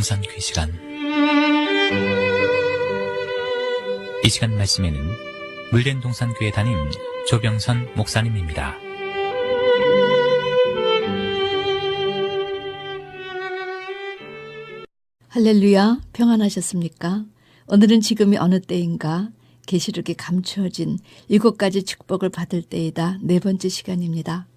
동산교회 시간. 이 시간 말씀에는 물된 동산교회 담임 조병선 목사님입니다. 할렐루야, 평안하셨습니까? 오늘은 지금이 어느 때인가 계시록에 감추어진 7가지 축복을 받을 때이다. 4번째 시간입니다.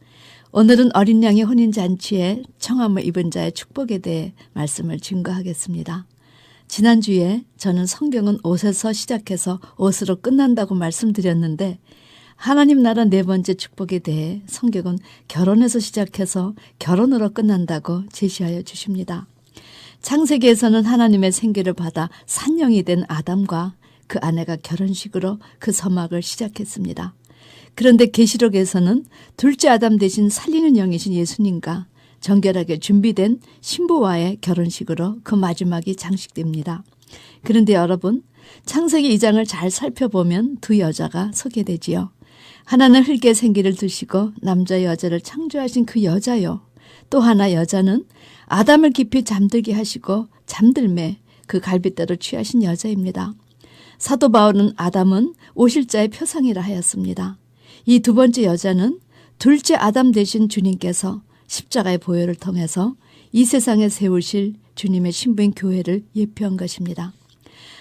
오늘은 어린 양의 혼인잔치에 청함을 입은 자의 축복에 대해 말씀을 증거하겠습니다. 지난주에 저는 성경은 옷에서 시작해서 옷으로 끝난다고 말씀드렸는데 하나님 나라 4번째 축복에 대해 성경은 결혼에서 시작해서 결혼으로 끝난다고 제시하여 주십니다. 창세기에서는 하나님의 생기를 받아 산령이 된 아담과 그 아내가 결혼식으로 그 서막을 시작했습니다. 그런데 계시록에서는 둘째 아담 대신 살리는 영이신 예수님과 정결하게 준비된 신부와의 결혼식으로 그 마지막이 장식됩니다. 그런데 여러분, 창세기 2장을 잘 살펴보면 두 여자가 소개되지요. 하나는 흙의 생기를 두시고 남자 여자를 창조하신 그 여자요. 또 하나 여자는 아담을 깊이 잠들게 하시고 잠들매 그 갈빗대로 취하신 여자입니다. 사도 바울은 아담은 오실자의 표상이라 하였습니다. 이 두 번째 여자는 둘째 아담 되신 주님께서 십자가의 보혈을 통해서 이 세상에 세우실 주님의 신부인 교회를 예표한 것입니다.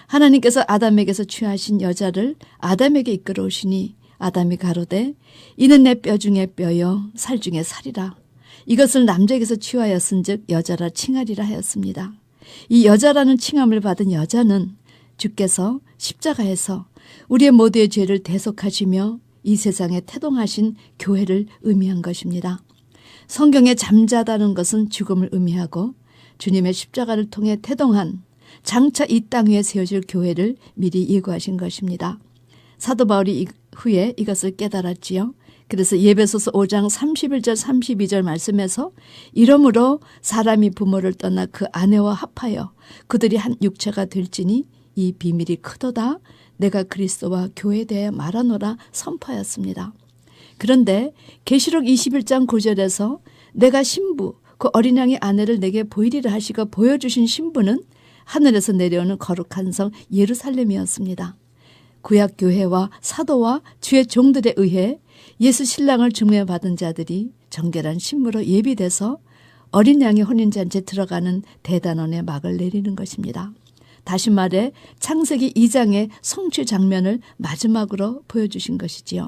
하나님께서 아담에게서 취하신 여자를 아담에게 이끌어 오시니 아담이 가로되 이는 내 뼈 중에 뼈요 살 중에 살이라. 이것을 남자에게서 취하였은즉 여자라 칭하리라 하였습니다. 이 여자라는 칭함을 받은 여자는 주께서 십자가에서 우리의 모두의 죄를 대속하시며 이 세상에 태동하신 교회를 의미한 것입니다. 성경에 잠자다는 것은 죽음을 의미하고 주님의 십자가를 통해 태동한 장차 이 땅 위에 세우실 교회를 미리 예고하신 것입니다. 사도 바울이 후에 이것을 깨달았지요. 그래서 예배소서 5장 31절 32절 말씀에서 이러므로 사람이 부모를 떠나 그 아내와 합하여 그들이 한 육체가 될지니 이 비밀이 크도다. 내가 그리스도와 교회에 대해 말하노라 선포하였습니다. 그런데 계시록 21장 9절에서 내가 신부 그 어린 양의 아내를 내게 보이리라 하시고 보여주신 신부는 하늘에서 내려오는 거룩한 성 예루살렘이었습니다. 구약교회와 사도와 주의 종들에 의해 예수 신랑을 중매받은 자들이 정결한 신부로 예비돼서 어린 양의 혼인잔치에 들어가는 대단원의 막을 내리는 것입니다. 다시 말해 창세기 2장의 성취 장면을 마지막으로 보여주신 것이지요.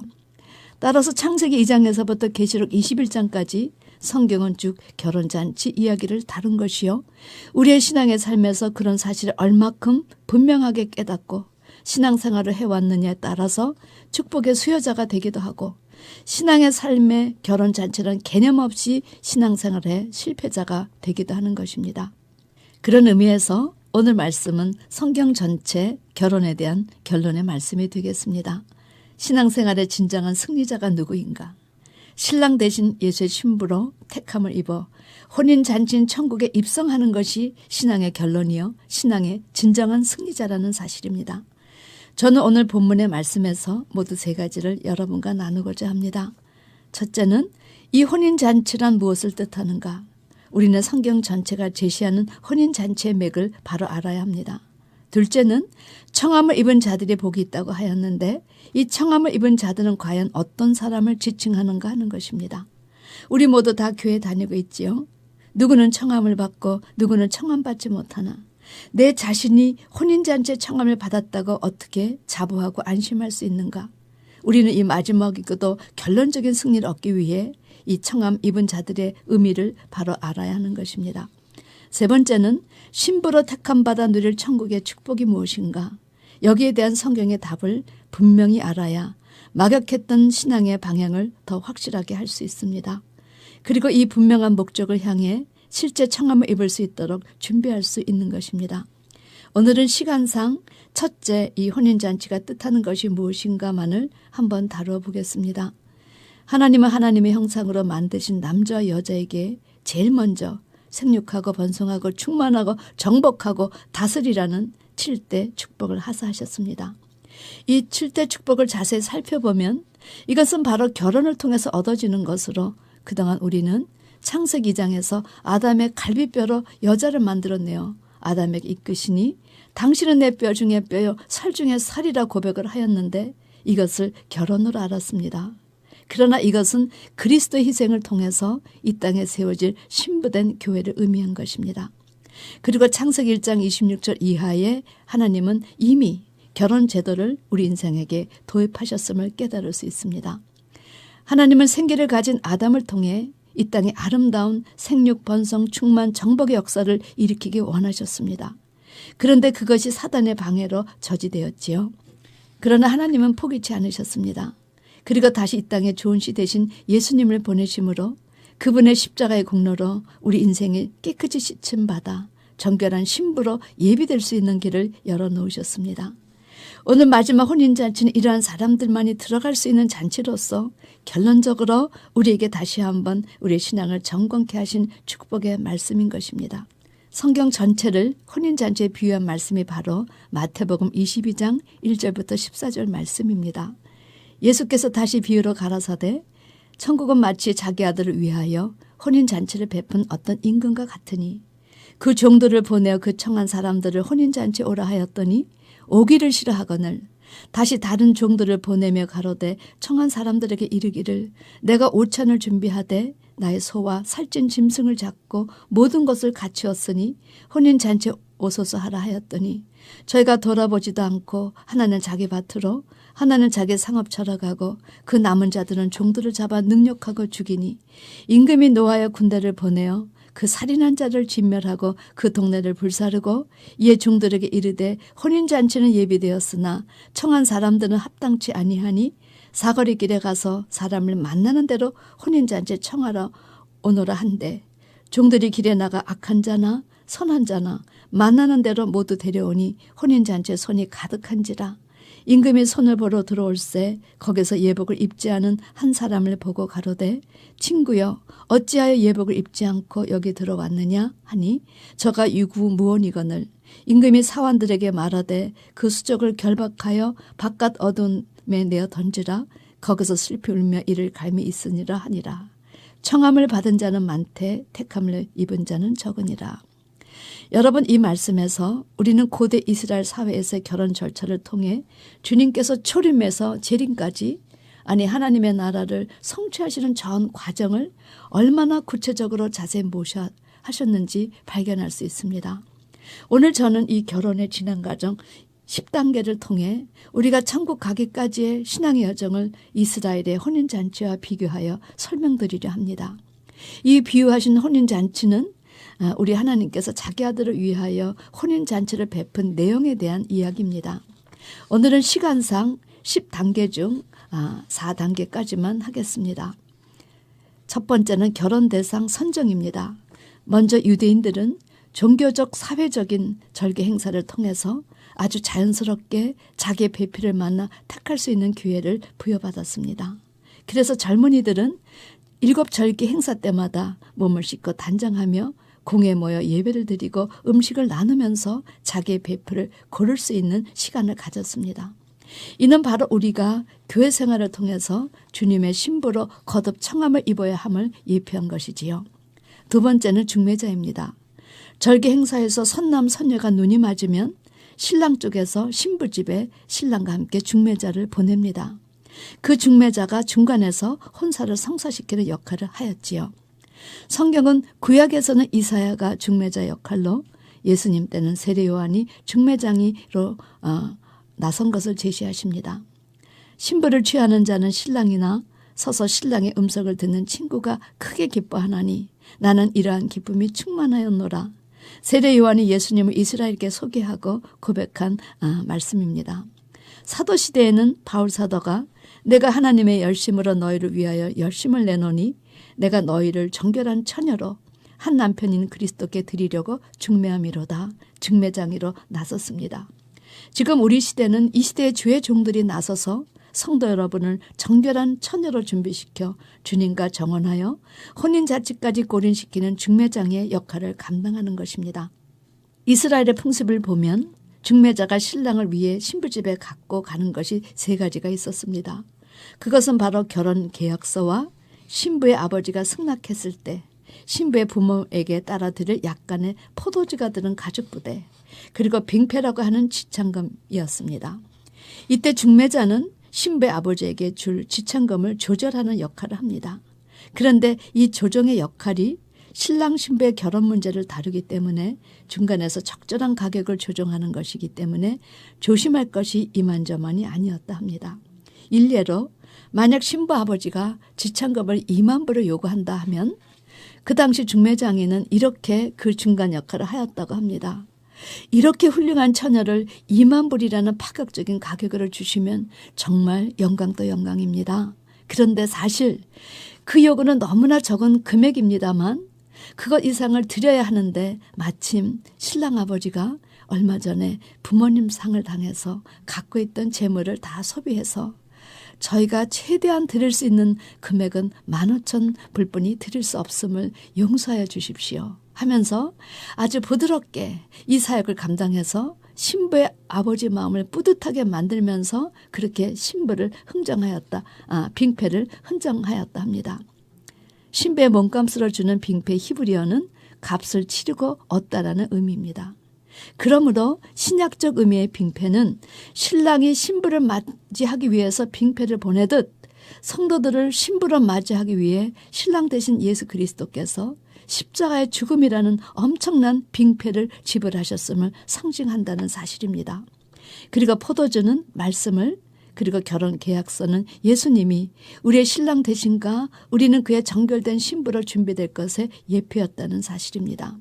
따라서 창세기 2장에서부터 계시록 21장까지 성경은 쭉 결혼잔치 이야기를 다룬 것이요. 우리의 신앙의 삶에서 그런 사실을 얼마큼 분명하게 깨닫고 신앙생활을 해왔느냐에 따라서 축복의 수여자가 되기도 하고 신앙의 삶의 결혼잔치는 개념 없이 신앙생활의 실패자가 되기도 하는 것입니다. 그런 의미에서 오늘 말씀은 성경 전체 결혼에 대한 결론의 말씀이 되겠습니다. 신앙생활의 진정한 승리자가 누구인가? 신랑 대신 예수의 신부로 택함을 입어 혼인잔치인 천국에 입성하는 것이 신앙의 결론이요. 신앙의 진정한 승리자라는 사실입니다. 저는 오늘 본문의 말씀에서 모두 3가지를 여러분과 나누고자 합니다. 첫째는 이 혼인잔치란 무엇을 뜻하는가? 우리는 성경 전체가 제시하는 혼인잔치의 맥을 바로 알아야 합니다. 둘째는 청함을 입은 자들이 복이 있다고 하였는데 이 청함을 입은 자들은 과연 어떤 사람을 지칭하는가 하는 것입니다. 우리 모두 다 교회 다니고 있지요. 누구는 청함을 받고 누구는 청함받지 못하나 내 자신이 혼인잔치의 청함을 받았다고 어떻게 자부하고 안심할 수 있는가? 우리는 이 마지막이고도 결론적인 승리를 얻기 위해 이 청함 입은 자들의 의미를 바로 알아야 하는 것입니다. 세 번째는 신부로 택함받아 누릴 천국의 축복이 무엇인가? 여기에 대한 성경의 답을 분명히 알아야 막역했던 신앙의 방향을 더 확실하게 할 수 있습니다. 그리고 이 분명한 목적을 향해 실제 청함을 입을 수 있도록 준비할 수 있는 것입니다. 오늘은 시간상 첫째 이 혼인잔치가 뜻하는 것이 무엇인가만을 한번 다루어 보겠습니다. 하나님은 하나님의 형상으로 만드신 남자와 여자에게 제일 먼저 생육하고 번성하고 충만하고 정복하고 다스리라는 7대 축복을 하사하셨습니다. 이 7대 축복을 자세히 살펴보면 이것은 바로 결혼을 통해서 얻어지는 것으로 그동안 우리는 창세기 2장에서 아담의 갈비뼈로 여자를 만들었네요. 아담에게 이끄시니 당신은 내 뼈 중에 뼈요 살 중에 살이라 고백을 하였는데 이것을 결혼으로 알았습니다. 그러나 이것은 그리스도의 희생을 통해서 이 땅에 세워질 신부된 교회를 의미한 것입니다. 그리고 창세기 1장 26절 이하에 하나님은 이미 결혼 제도를 우리 인생에게 도입하셨음을 깨달을 수 있습니다. 하나님은 생기를 가진 아담을 통해 이 땅에 아름다운 생육, 번성, 충만, 정복의 역사를 일으키기 원하셨습니다. 그런데 그것이 사단의 방해로 저지되었지요. 그러나 하나님은 포기치 않으셨습니다. 그리고 다시 이 땅에 좋은 시 대신 예수님을 보내심으로 그분의 십자가의 공로로 우리 인생이 깨끗이 씻음받아 정결한 신부로 예비될 수 있는 길을 열어놓으셨습니다. 오늘 마지막 혼인잔치는 이러한 사람들만이 들어갈 수 있는 잔치로서 결론적으로 우리에게 다시 한번 우리의 신앙을 점검케 하신 축복의 말씀인 것입니다. 성경 전체를 혼인잔치에 비유한 말씀이 바로 마태복음 22장 1절부터 14절 말씀입니다. 예수께서 다시 비유로 가라사대 천국은 마치 자기 아들을 위하여 혼인잔치를 베푼 어떤 임금과 같으니 그 종들을 보내어 그 청한 사람들을 혼인잔치에 오라 하였더니 오기를 싫어하거늘 다시 다른 종들을 보내며 가로되 청한 사람들에게 이르기를 내가 오찬을 준비하되 나의 소와 살찐 짐승을 잡고 모든 것을 갖추었으니 혼인잔치에 오소서 하라 하였더니 저희가 돌아보지도 않고 하나는 자기 밭으로 하나는 자기 상업처러 가고 그 남은 자들은 종들을 잡아 능욕하고 죽이니 임금이 노하여 군대를 보내어 그 살인한 자를 진멸하고 그 동네를 불사르고 이에 종들에게 이르되 혼인잔치는 예비되었으나 청한 사람들은 합당치 아니하니 사거리 길에 가서 사람을 만나는 대로 혼인잔치에 청하러 오노라 한데 종들이 길에 나가 악한 자나 선한 자나 만나는 대로 모두 데려오니 혼인잔치에 손이 가득한지라. 임금이 손을 보러 들어올새 거기서 예복을 입지 않은 한 사람을 보고 가로되 친구여 어찌하여 예복을 입지 않고 여기 들어왔느냐 하니 저가 유구무원이거늘 임금이 사환들에게 말하되 그 수족을 결박하여 바깥 어둠에 내어 던지라. 거기서 슬피 울며 이를 갈미 있으니라 하니라. 청함을 받은 자는 많되 택함을 입은 자는 적으니라. 여러분, 이 말씀에서 우리는 고대 이스라엘 사회에서의 결혼 절차를 통해 주님께서 초림에서 재림까지 아니 하나님의 나라를 성취하시는 전 과정을 얼마나 구체적으로 자세히 하셨는지 발견할 수 있습니다. 오늘 저는 이 결혼의 진행 과정 10단계를 통해 우리가 천국 가기까지의 신앙의 여정을 이스라엘의 혼인잔치와 비교하여 설명드리려 합니다. 이 비유하신 혼인잔치는 우리 하나님께서 자기 아들을 위하여 혼인잔치를 베푼 내용에 대한 이야기입니다. 오늘은 시간상 10단계 중 4단계까지만 하겠습니다. 첫 번째는 결혼 대상 선정입니다. 먼저 유대인들은 종교적 사회적인 절개 행사를 통해서 아주 자연스럽게 자기의 배필을 만나 택할 수 있는 기회를 부여받았습니다. 그래서 젊은이들은 7절기 행사 때마다 몸을 씻고 단장하며 공에 모여 예배를 드리고 음식을 나누면서 자기의 배필을 고를 수 있는 시간을 가졌습니다. 이는 바로 우리가 교회 생활을 통해서 주님의 신부로 거듭 청함을 입어야 함을 예표한 것이지요. 두 번째는 중매자입니다. 절기 행사에서 선남 선녀가 눈이 맞으면 신랑 쪽에서 신부 집에 신랑과 함께 중매자를 보냅니다. 그 중매자가 중간에서 혼사를 성사시키는 역할을 하였지요. 성경은 구약에서는 이사야가 중매자 역할로 예수님 때는 세례 요한이 중매장이로 나선 것을 제시하십니다. 신부를 취하는 자는 신랑이나 서서 신랑의 음성을 듣는 친구가 크게 기뻐하나니 나는 이러한 기쁨이 충만하였노라. 세례 요한이 예수님을 이스라엘께 소개하고 고백한 말씀입니다. 사도시대에는 바울 사도가 내가 하나님의 열심으로 너희를 위하여 열심을 내노니 내가 너희를 정결한 처녀로 한 남편인 그리스도께 드리려고 중매함이로다. 중매장이로 나섰습니다. 지금 우리 시대는 이 시대의 주의 종들이 나서서 성도 여러분을 정결한 처녀로 준비시켜 주님과 정혼하여 혼인잔치까지 골인시키는 중매장의 역할을 감당하는 것입니다. 이스라엘의 풍습을 보면 중매자가 신랑을 위해 신부집에 갖고 가는 것이 3가지가 있었습니다. 그것은 바로 결혼 계약서와 신부의 아버지가 승낙했을 때 신부의 부모에게 따라 드릴 약간의 포도주가 들은 가죽 부대, 그리고 빙패라고 하는 지창금이었습니다. 이때 중매자는 신부의 아버지에게 줄 지창금을 조절하는 역할을 합니다. 그런데 이 조정의 역할이 신랑 신부의 결혼 문제를 다루기 때문에 중간에서 적절한 가격을 조정하는 것이기 때문에 조심할 것이 이만저만이 아니었다 합니다. 일례로 만약 신부 아버지가 지창금을 2만 불을 요구한다 하면 그 당시 중매장에는 이렇게 그 중간 역할을 하였다고 합니다. 이렇게 훌륭한 처녀를 2만 불이라는 파격적인 가격을 주시면 정말 영광도 영광입니다. 그런데 사실 그 요구는 너무나 적은 금액입니다만 그것 이상을 드려야 하는데 마침 신랑 아버지가 얼마 전에 부모님 상을 당해서 갖고 있던 재물을 다 소비해서 저희가 최대한 드릴 수 있는 금액은 15,000불뿐이 드릴 수 없음을 용서하여 주십시오 하면서 아주 부드럽게 이 사역을 감당해서 신부의 아버지 마음을 뿌듯하게 만들면서 그렇게 신부를 빙패를 흥정하였다 합니다. 신부의 몸값으로 주는 빙패 히브리어는 값을 치르고 얻다라는 의미입니다. 그러므로 신약적 의미의 빙패는 신랑이 신부를 맞이하기 위해서 빙패를 보내듯 성도들을 신부로 맞이하기 위해 신랑 대신 예수 그리스도께서 십자가의 죽음이라는 엄청난 빙패를 지불하셨음을 상징한다는 사실입니다. 그리고 포도주는 말씀을, 그리고 결혼 계약서는 예수님이 우리의 신랑 되신가 우리는 그의 정결된 신부로 준비될 것에 예표였다는 사실입니다.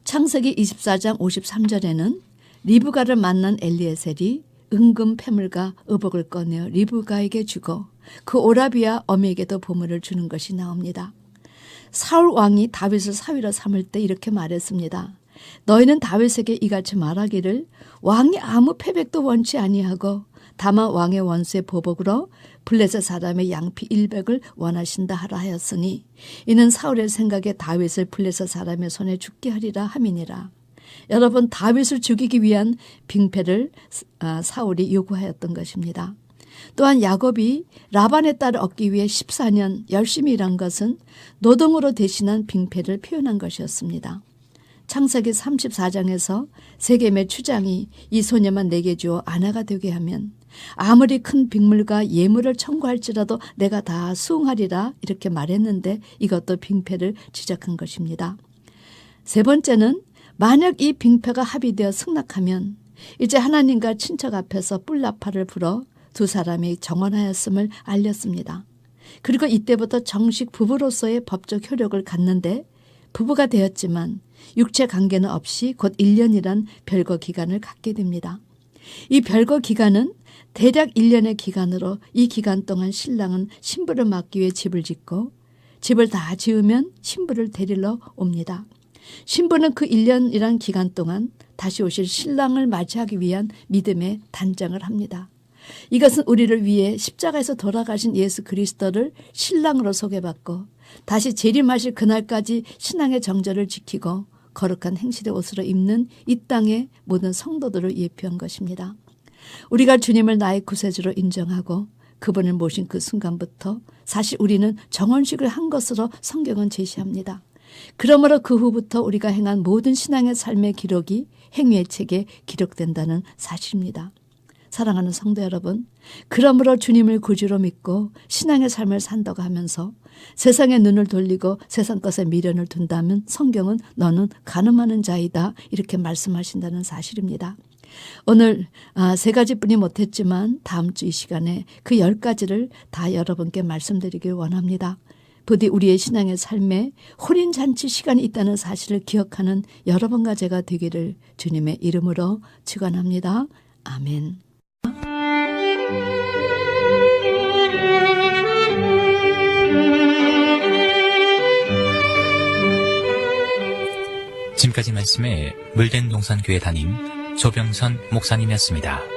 창세기 24장 53절에는 리브가를 만난 엘리에셀이 은금 패물과 의복을 꺼내어 리브가에게 주고 그 오라비아 어미에게도 보물을 주는 것이 나옵니다. 사울 왕이 다윗을 사위로 삼을 때 이렇게 말했습니다. 너희는 다윗에게 이같이 말하기를 왕이 아무 패백도 원치 아니하고 다만 왕의 원수의 보복으로 블레셋 사람의 양피 100을 원하신다 하라 하였으니 이는 사울의 생각에 다윗을 블레셋 사람의 손에 죽게 하리라 함이니라. 여러분, 다윗을 죽이기 위한 빙패를 사울이 요구하였던 것입니다. 또한 야곱이 라반의 딸을 얻기 위해 14년 열심히 일한 것은 노동으로 대신한 빙패를 표현한 것이었습니다. 창세기 34장에서 세겜의 추장이 이 소녀만 내게 주어 아내가 되게 하면 아무리 큰 빅물과 예물을 청구할지라도 내가 다 수응하리라 이렇게 말했는데 이것도 빙패를 지적한 것입니다. 세 번째는 만약 이 빙패가 합의되어 승낙하면 이제 하나님과 친척 앞에서 뿔나팔을 불어 두 사람이 정혼하였음을 알렸습니다. 그리고 이때부터 정식 부부로서의 법적 효력을 갖는데 부부가 되었지만 육체 관계는 없이 곧 1년이란 별거 기간을 갖게 됩니다. 이 별거 기간은 대략 1년의 기간으로 이 기간 동안 신랑은 신부를 맞기 위해 집을 짓고 집을 다 지으면 신부를 데리러 옵니다. 신부는 그 1년이란 기간 동안 다시 오실 신랑을 맞이하기 위한 믿음의 단장을 합니다. 이것은 우리를 위해 십자가에서 돌아가신 예수 그리스도를 신랑으로 소개받고 다시 재림하실 그날까지 신앙의 정절을 지키고 거룩한 행실의 옷으로 입는 이 땅의 모든 성도들을 예표한 것입니다. 우리가 주님을 나의 구세주로 인정하고 그분을 모신 그 순간부터 사실 우리는 정혼식을 한 것으로 성경은 제시합니다. 그러므로 그 후부터 우리가 행한 모든 신앙의 삶의 기록이 행위의 책에 기록된다는 사실입니다. 사랑하는 성도 여러분, 그러므로 주님을 구주로 믿고 신앙의 삶을 산다고 하면서 세상의 눈을 돌리고 세상 것에 미련을 둔다면 성경은 너는 간음하는 자이다 이렇게 말씀하신다는 사실입니다. 오늘 3가지뿐이 못했지만 다음 주 이 시간에 그 10가지를 다 여러분께 말씀드리길 원합니다. 부디 우리의 신앙의 삶에 혼인잔치 시간이 있다는 사실을 기억하는 여러분과 제가 되기를 주님의 이름으로 축원합니다. 아멘. 지금까지 말씀에 물된 동산교회 담임 조병선 목사님이었습니다.